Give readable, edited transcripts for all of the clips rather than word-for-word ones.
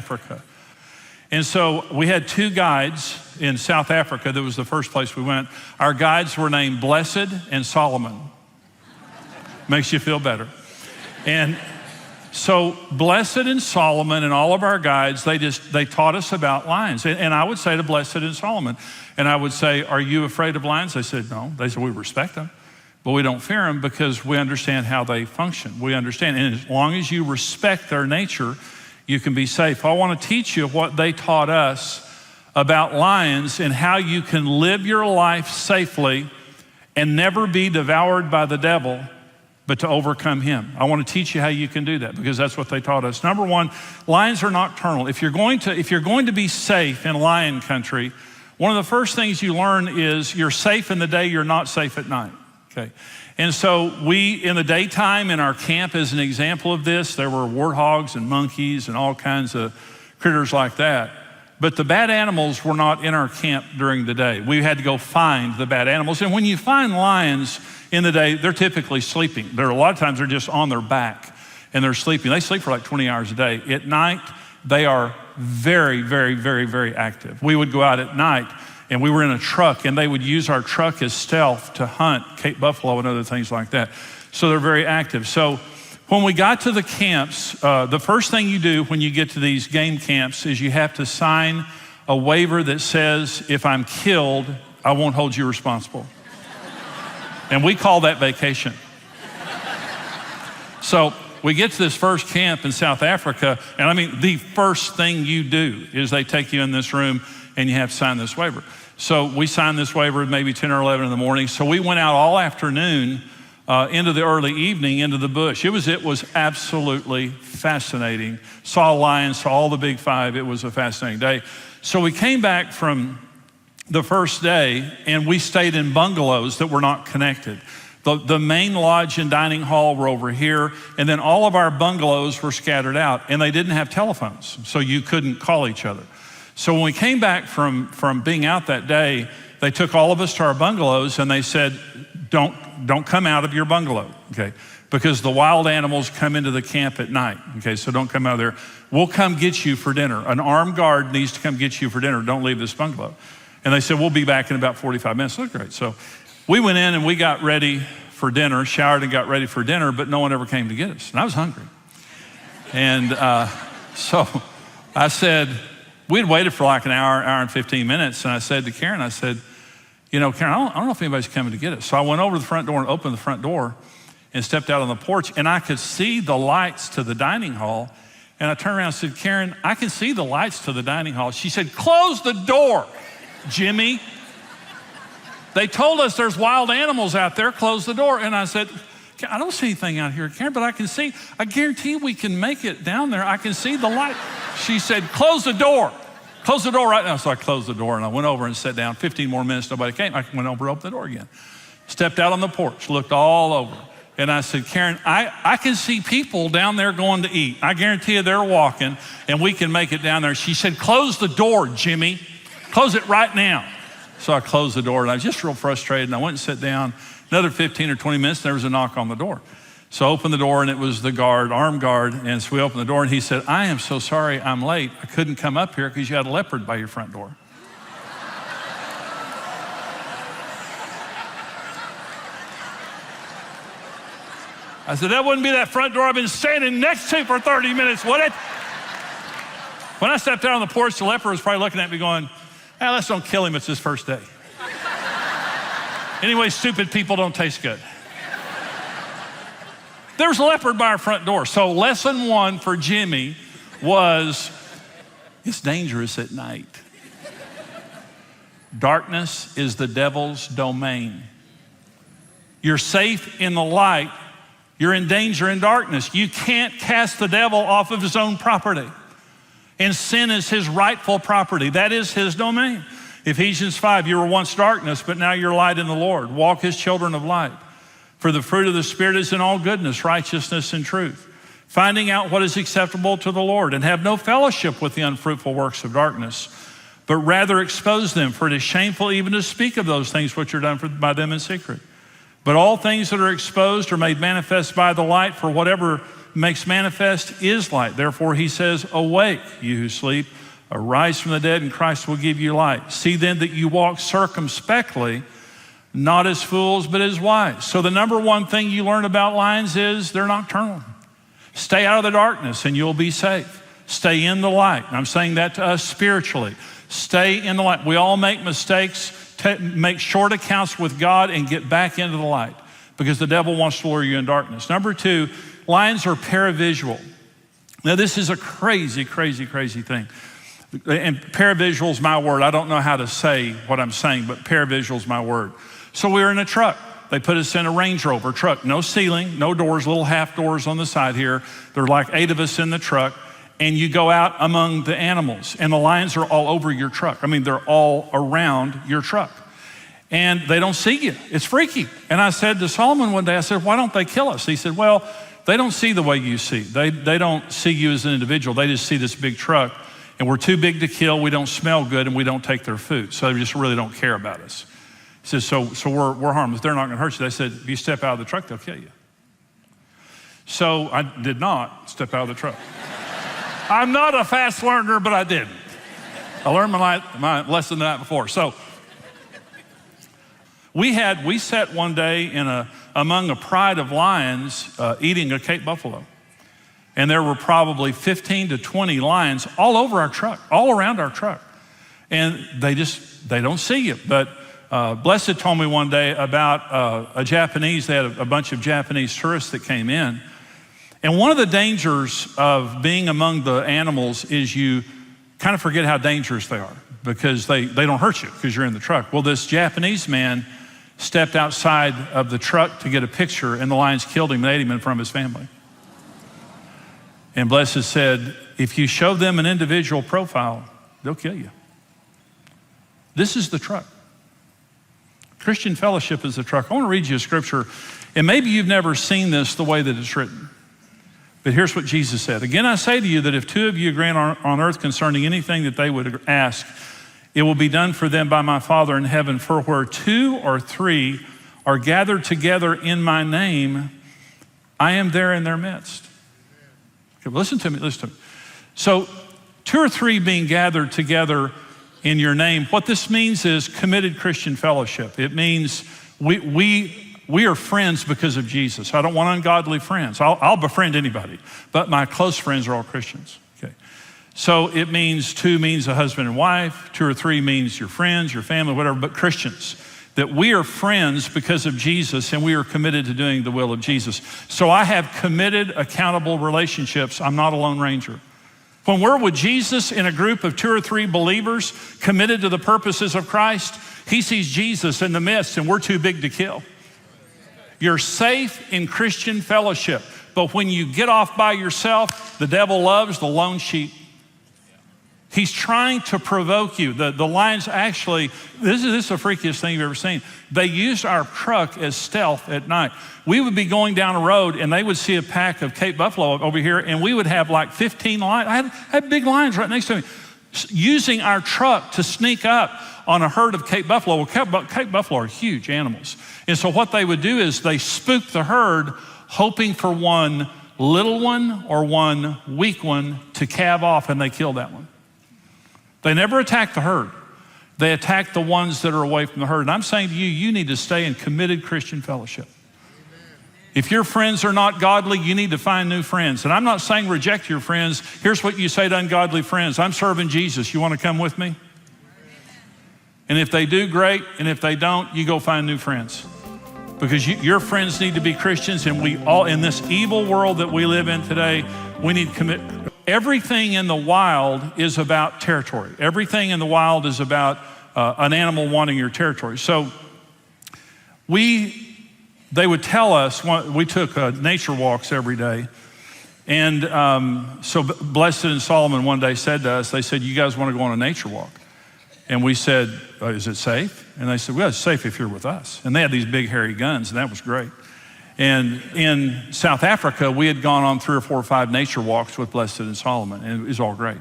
Africa. And so we had 2 guides in South Africa. That was the first place we went. Our guides were named Blessed and Solomon. Makes you feel better. And so Blessed and Solomon and all of our guides, they taught us about lions. And I would say to Blessed and Solomon, and I would say, are you afraid of lions? They said, no. They said, we respect them, but we don't fear them because we understand how they function. We understand, and as long as you respect their nature, you can be safe. I want to teach you what they taught us about lions and how you can live your life safely and never be devoured by the devil, but to overcome him. I want to teach you how you can do that because that's what they taught us. Number one, lions are nocturnal. If you're going to be safe in lion country, one of the first things you learn is you're safe in the day, you're not safe at night, okay? And so we, in the daytime in our camp, as an example of this, there were warthogs and monkeys and all kinds of critters like that. But the bad animals were not in our camp during the day. We had to go find the bad animals. And when you find lions in the day, they're typically sleeping. A lot of times they're just on their back and they're sleeping. They sleep for like 20 hours a day. At night, they are very, very, very, very active. We would go out at night and we were in a truck and they would use our truck as stealth to hunt Cape buffalo and other things like that. So they're very active. So when we got to the camps, the first thing you do when you get to these game camps is you have to sign a waiver that says, if I'm killed, I won't hold you responsible. And we call that vacation. So we get to this first camp in South Africa, and I mean, the first thing you do is they take you in this room and you have to sign this waiver. So we signed this waiver at maybe 10 or 11 in the morning. So we went out all afternoon into the early evening into the bush. It was absolutely fascinating. Saw lions, saw all the big 5. It was a fascinating day. So we came back from the first day and we stayed in bungalows that were not connected. The main lodge and dining hall were over here, and then all of our bungalows were scattered out, and they didn't have telephones, so you couldn't call each other. So when we came back from being out that day, they took all of us to our bungalows and they said, don't come out of your bungalow, okay? Because the wild animals come into the camp at night, okay? So don't come out of there. We'll come get you for dinner. An armed guard needs to come get you for dinner. Don't leave this bungalow. And they said, we'll be back in about 45 minutes. That's great. So we went in and we got ready for dinner, showered and got ready for dinner, but no one ever came to get us. And I was hungry. And so I said, we'd waited for like an hour and 15 minutes. And I said to Karen, I said, you know, Karen, I don't know if anybody's coming to get us. So I went over to the front door and opened the front door and stepped out on the porch, and I could see the lights to the dining hall. And I turned around and said, Karen, I can see the lights to the dining hall. She said, close the door, Jimmy. They told us there's wild animals out there, close the door. And I said, I don't see anything out here, Karen, but I guarantee we can make it down there. I can see the light. She said, close the door. Close the door right now. So I closed the door and I went over and sat down. 15 more minutes, nobody came. I went over, opened the door again. Stepped out on the porch, looked all over. And I said, Karen, I can see people down there going to eat. I guarantee you they're walking and we can make it down there. She said, close the door, Jimmy. Close it right now. So I closed the door and I was just real frustrated and I went and sat down. Another 15 or 20 minutes, there was a knock on the door. So I opened the door and it was the guard, armed guard. And so we opened the door and he said, I am so sorry I'm late. I couldn't come up here because you had a leopard by your front door. I said, that wouldn't be that front door I've been standing next to for 30 minutes, would it? When I stepped out on the porch, the leopard was probably looking at me going, let's don't kill him, it's his first day. Anyway, stupid people don't taste good. There was a leopard by our front door. So lesson 1 for Jimmy was, it's dangerous at night. Darkness is the devil's domain. You're safe in the light. You're in danger in darkness. You can't cast the devil off of his own property. And sin is his rightful property. That is his domain. Ephesians 5, you were once darkness, but now you're light in the Lord. Walk as children of light. For the fruit of the Spirit is in all goodness, righteousness, and truth. Finding out what is acceptable to the Lord, and have no fellowship with the unfruitful works of darkness, but rather expose them, for it is shameful even to speak of those things which are done by them in secret. But all things that are exposed are made manifest by the light, for whatever makes manifest is light. Therefore he says, awake, you who sleep, arise from the dead, and Christ will give you light. See then that you walk circumspectly, not as fools, but as wise. So the number one thing you learn about lions is they're nocturnal. Stay out of the darkness and you'll be safe. Stay in the light. And I'm saying that to us spiritually. Stay in the light. We all make mistakes, make short accounts with God, and get back into the light because the devil wants to lure you in darkness. Number two, lions are paravisual. Now this is a crazy, crazy, crazy thing. And paravisual is my word. I don't know how to say what I'm saying, but paravisual is my word. So we were in a truck. They put us in a Range Rover truck. No ceiling, no doors, little half doors on the side here. There are like 8 of us in the truck. And you go out among the animals, and the lions are all over your truck. I mean, they're all around your truck. And they don't see you. It's freaky. And I said to Solomon one day, I said, why don't they kill us? He said, well, they don't see the way you see. They don't see you as an individual. They just see this big truck, and we're too big to kill. We don't smell good, and we don't take their food. So they just really don't care about us. He says, so we're harmless. They're not going to hurt you. They said, if you step out of the truck, they'll kill you. So I did not step out of the truck. I'm not a fast learner, but I didn't. I learned my lesson the night before. So we sat one day among a pride of lions eating a Cape buffalo. And there were probably 15 to 20 lions all over our truck, all around our truck. And they don't see you. But Blessed told me one day about they had a bunch of Japanese tourists that came in. And one of the dangers of being among the animals is you kind of forget how dangerous they are because they don't hurt you because you're in the truck. Well, this Japanese man stepped outside of the truck to get a picture, and the lions killed him and ate him in front of his family. And Blessed said, if you show them an individual profile, they'll kill you. This is the truck. Christian Fellowship is the truck. I want to read you a scripture, and maybe you've never seen this the way that it's written. But here's what Jesus said. Again, I say to you that if 2 of you agree on earth concerning anything that they would ask, it will be done for them by my Father in heaven. For where 2 or 3 are gathered together in my name, I am there in their midst. Okay, listen to me. So 2 or 3 being gathered together in your name, what this means is committed Christian fellowship. It means we are friends because of Jesus. I don't want ungodly friends. I'll befriend anybody, but my close friends are all Christians. Okay. So it means 2 means a husband and wife, 2 or 3 means your friends, your family, whatever, but Christians. That we are friends because of Jesus, and we are committed to doing the will of Jesus. So I have committed, accountable relationships. I'm not a lone ranger. When we're with Jesus in a group of 2 or 3 believers committed to the purposes of Christ, he sees Jesus in the midst, and we're too big to kill. You're safe in Christian fellowship. But when you get off by yourself, the devil loves the lone sheep. He's trying to provoke you. The lions actually, this is the freakiest thing you've ever seen. They used our truck as stealth at night. We would be going down a road and they would see a pack of Cape buffalo over here, and we would have like 15 lions. I had big lions right next to me, using our truck to sneak up on a herd of Cape buffalo. Well, Cape buffalo are huge animals. And so what they would do is they spook the herd, hoping for one little one or one weak one to calve off, and they kill that one. They never attack the herd. They attack the ones that are away from the herd. And I'm saying to you, you need to stay in committed Christian fellowship. Amen. If your friends are not godly, you need to find new friends. And I'm not saying reject your friends. Here's what you say to ungodly friends. I'm serving Jesus. You want to come with me? And if they do, great. And if they don't, you go find new friends. Because your friends need to be Christians, and we all, in this evil world that we live in today, we need to commit. Everything in the wild is about territory. Everything in the wild is about an animal wanting your territory. So they would tell us, we took nature walks every day. And so Blessed and Solomon one day said to us, they said, you guys want to go on a nature walk? And we said, is it safe? And they said, well, it's safe if you're with us. And they had these big hairy guns, and that was great. And in South Africa, we had gone on 3 or 4 or 5 nature walks with Blessed and Solomon, and it was all great.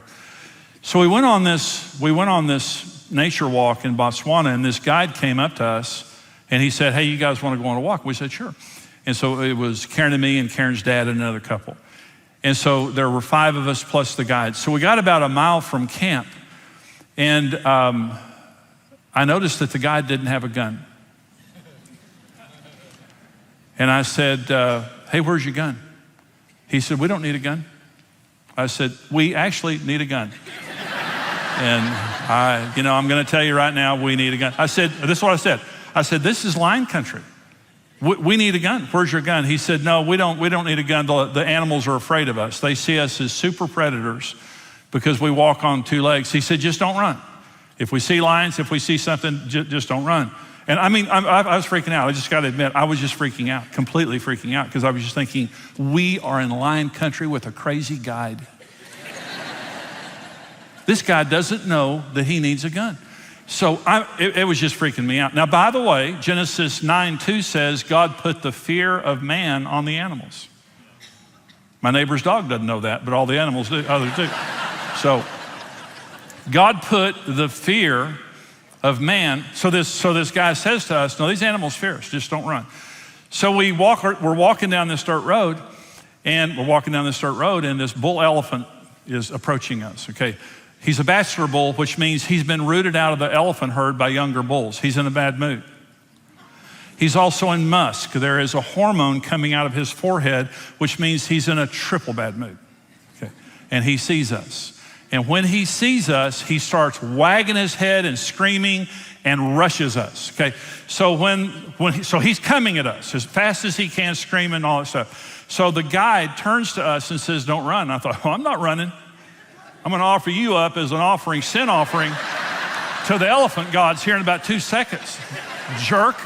So we went on this nature walk in Botswana, and this guide came up to us, and he said, hey, you guys want to go on a walk? We said, sure. And so it was Karen and me and Karen's dad and another couple. And so there were 5 of us plus the guide. So we got about a mile from camp, and I noticed that the guide didn't have a gun. And I said, hey, where's your gun? He said, we don't need a gun. I said, we actually need a gun. And I'm going to tell you right now, we need a gun. I said, this is what I said. I said, this is lion country. We need a gun. Where's your gun? He said, no, we don't need a gun. The animals are afraid of us. They see us as super predators because we walk on 2 legs. He said, just don't run. If we see lions, if we see something, just don't run. And I mean, I was freaking out. I just got to admit, I was just freaking out, completely freaking out, because I was just thinking, we are in lion country with a crazy guide. This guy doesn't know that he needs a gun. So it was just freaking me out. Now, by the way, Genesis 9:2 says God put the fear of man on the animals. My neighbor's dog doesn't know that, but all the animals do, others do. So God put the fear of man. So this guy says to us, no, these animals fear us, just don't run. So we're walking down this dirt road, and this bull elephant is approaching us, okay? He's a bachelor bull, which means he's been rooted out of the elephant herd by younger bulls. He's in a bad mood. He's also in musk. There is a hormone coming out of his forehead, which means he's in a triple bad mood, okay? And he sees us. And when he sees us, he starts wagging his head and screaming and rushes us, okay? So so he's coming at us as fast as he can, screaming, all that stuff. So the guide turns to us and says, don't run. I thought, well, I'm not running. I'm going to offer you up as an offering, sin offering to the elephant gods here in about 2 seconds. Jerk,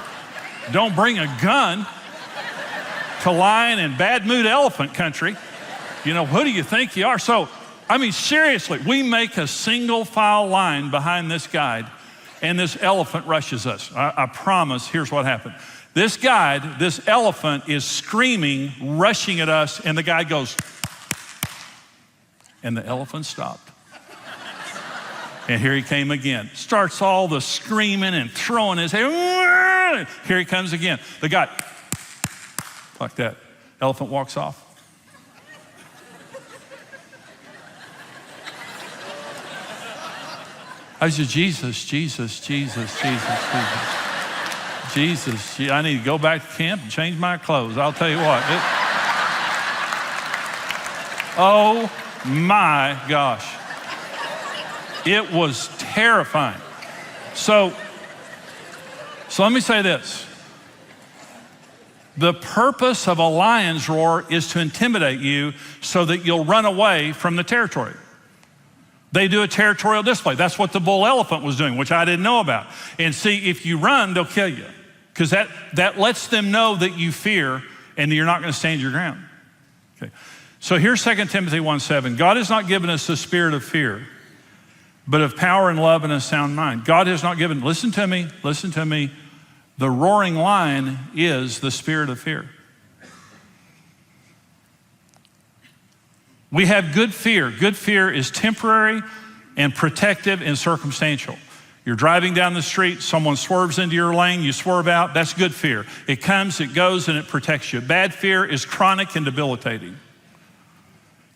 don't bring a gun to lion and bad mood elephant country. Who do you think you are? So, I mean, seriously, we make a single file line behind this guide, and this elephant rushes us. I promise, here's what happened. This elephant is screaming, rushing at us, and the guide goes, and the elephant stopped. And here he came again. Starts all the screaming and throwing his head. Here he comes again. The guy, like that. Elephant walks off. I said, Jesus, I need to go back to camp and change my clothes. I'll tell you what. Oh my gosh. It was terrifying. So let me say this. The purpose of a lion's roar is to intimidate you so that you'll run away from the territory. They do a territorial display. That's what the bull elephant was doing, which I didn't know about. And see, if you run, they'll kill you, because that lets them know that you fear and you're not going to stand your ground. Okay. So here's 2 Timothy 1:7. God has not given us the spirit of fear, but of power and love and a sound mind. God has not given, listen to me, the roaring lion is the spirit of fear. We have good fear. Good fear is temporary and protective and circumstantial. You're driving down the street, someone swerves into your lane, you swerve out, that's good fear. It comes, it goes, and it protects you. Bad fear is chronic and debilitating.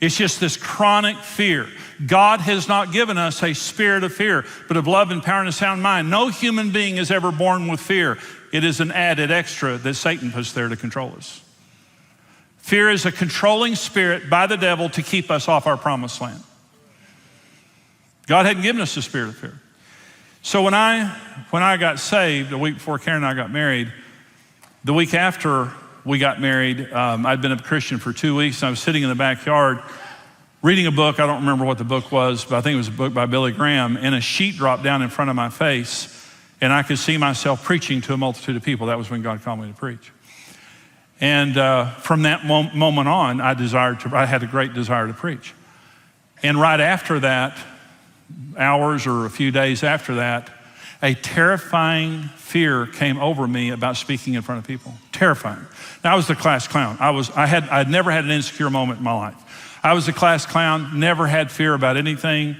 It's just this chronic fear. God has not given us a spirit of fear, but of love and power and a sound mind. No human being is ever born with fear. It is an added extra that Satan puts there to control us. Fear is a controlling spirit by the devil to keep us off our promised land. God hadn't given us the spirit of fear. So when I got saved, a week before Karen and I got married, the week after we got married, I'd been a Christian for 2 weeks, and I was sitting in the backyard reading a book. I don't remember what the book was, but I think it was a book by Billy Graham, and a sheet dropped down in front of my face, and I could see myself preaching to a multitude of people. That was when God called me to preach. And from that moment on, I had a great desire to preach. And right after that, hours or a few days after that, a terrifying fear came over me about speaking in front of people. Terrifying. Now, I was the class clown. I'd never had an insecure moment in my life. I was the class clown, never had fear about anything.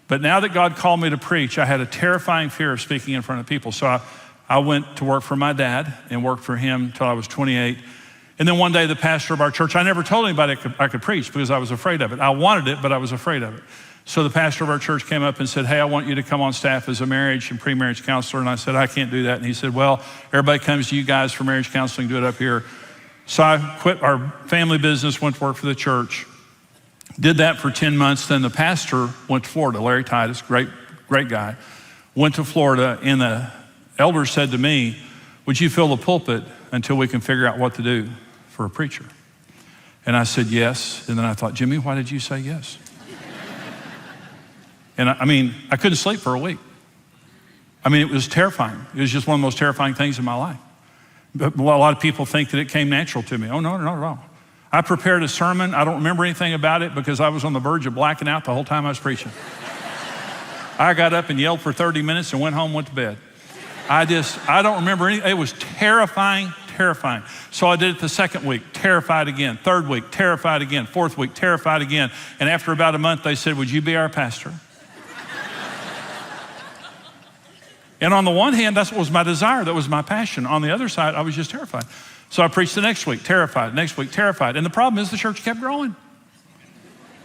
But now that God called me to preach, I had a terrifying fear of speaking in front of people. So I went to work for my dad and worked for him till I was 28. And then one day the pastor of our church, I never told anybody I could preach because I was afraid of it. I wanted it, but I was afraid of it. So the pastor of our church came up and said, hey, I want you to come on staff as a marriage and pre-marriage counselor. And I said, I can't do that. And he said, well, everybody comes to you guys for marriage counseling, do it up here. So I quit our family business, went to work for the church, did that for 10 months. Then the pastor went to Florida, Larry Titus, great guy, went to Florida, and the elders said to me, would you fill the pulpit until we can figure out what to do for a preacher? And I said, yes. And then I thought, Jimmy, why did you say yes? And I couldn't sleep for a week. It was terrifying. It was just one of the most terrifying things in my life. But a lot of people think that it came natural to me. Oh, no, not at all. I prepared a sermon. I don't remember anything about it because I was on the verge of blacking out the whole time I was preaching. I got up and yelled for 30 minutes and went home, went to bed. I don't remember anything. It was terrifying. So I did it the second week, terrified again. Third week, terrified again. Fourth week, terrified again. And after about a month, they said, would you be our pastor? And on the one hand, that's what was my desire. That was my passion. On the other side, I was just terrified. So I preached the next week, terrified. Next week, terrified. And the problem is the church kept growing.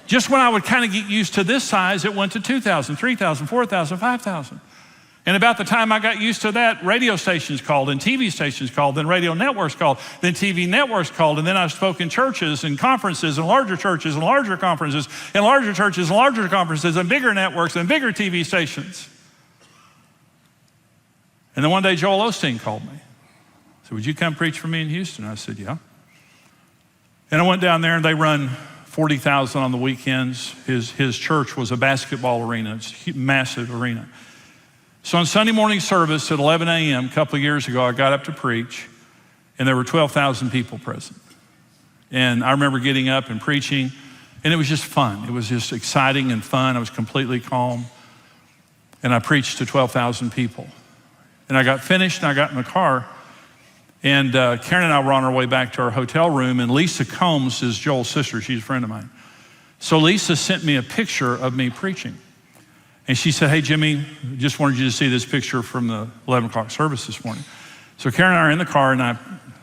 Just when I would kind of get used to this size, it went to 2,000, 3,000, 4,000, 5,000. And about the time I got used to that, radio stations called and TV stations called, then radio networks called, then TV networks called, and then I spoke in churches and conferences and larger churches and larger conferences and larger churches and larger conferences and bigger networks and bigger TV stations. And then one day Joel Osteen called me. He said, would you come preach for me in Houston? I said, yeah. And I went down there and they run 40,000 on the weekends. His church was a basketball arena. It's a massive arena. So on Sunday morning service at 11 a.m., a couple of years ago, I got up to preach, and there were 12,000 people present. And I remember getting up and preaching, and it was just fun. It was just exciting and fun. I was completely calm. And I preached to 12,000 people. And I got finished, and I got in the car, and Karen and I were on our way back to our hotel room, and Lisa Combs is Joel's sister. She's a friend of mine. So Lisa sent me a picture of me preaching. And she said, hey, Jimmy, just wanted you to see this picture from the 11 o'clock service this morning. So Karen and I are in the car, and I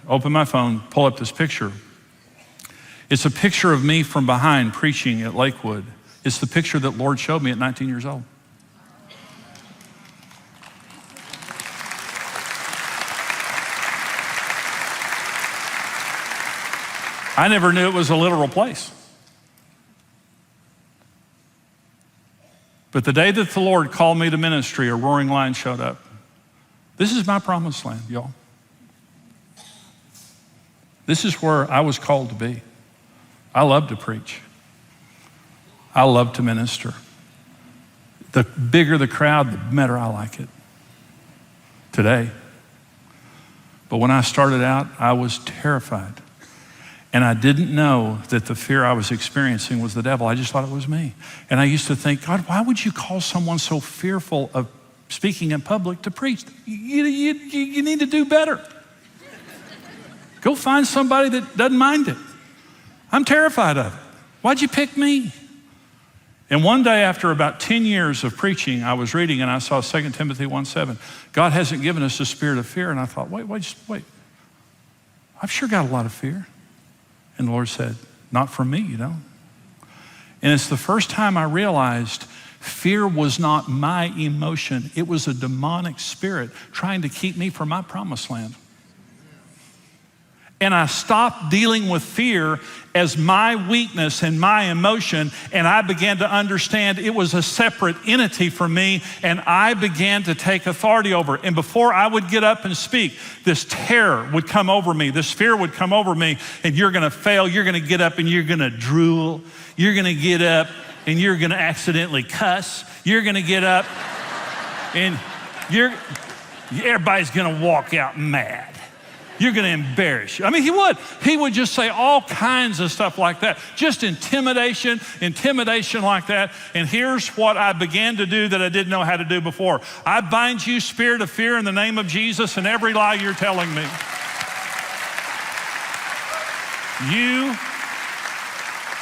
open my phone, pull up this picture. It's a picture of me from behind preaching at Lakewood. It's the picture that Lord showed me at 19 years old. I never knew it was a literal place. But the day that the Lord called me to ministry, a roaring lion showed up. This is my promised land, y'all. This is where I was called to be. I love to preach. I love to minister. The bigger the crowd, the better I like it today. But when I started out, I was terrified. And I didn't know that the fear I was experiencing was the devil. I just thought it was me. And I used to think, God, why would you call someone so fearful of speaking in public to preach? You need to do better. Go find somebody that doesn't mind it. I'm terrified of it. Why'd you pick me? And one day after about 10 years of preaching, I was reading and I saw 2 Timothy 1:7. God hasn't given us a spirit of fear. And I thought, wait. I've sure got a lot of fear. And the Lord said, not from me, And it's the first time I realized fear was not my emotion. It was a demonic spirit trying to keep me from my promised land. And I stopped dealing with fear as my weakness and my emotion, and I began to understand it was a separate entity from me, and I began to take authority over it. And before I would get up and speak, this terror would come over me, this fear would come over me, and you're gonna fail, you're gonna get up and you're gonna drool, you're gonna get up and you're gonna accidentally cuss, you're gonna get up and everybody's gonna walk out mad. You're gonna embarrass you. He would just say all kinds of stuff like that. Just intimidation like that. And here's what I began to do that I didn't know how to do before. I bind you, spirit of fear, in the name of Jesus, and every lie you're telling me.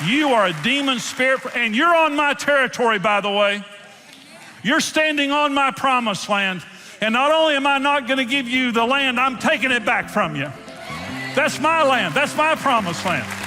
You are a demon spirit, and you're on my territory, by the way. You're standing on my promised land. And not only am I not going to give you the land, I'm taking it back from you. That's my land. That's my promised land.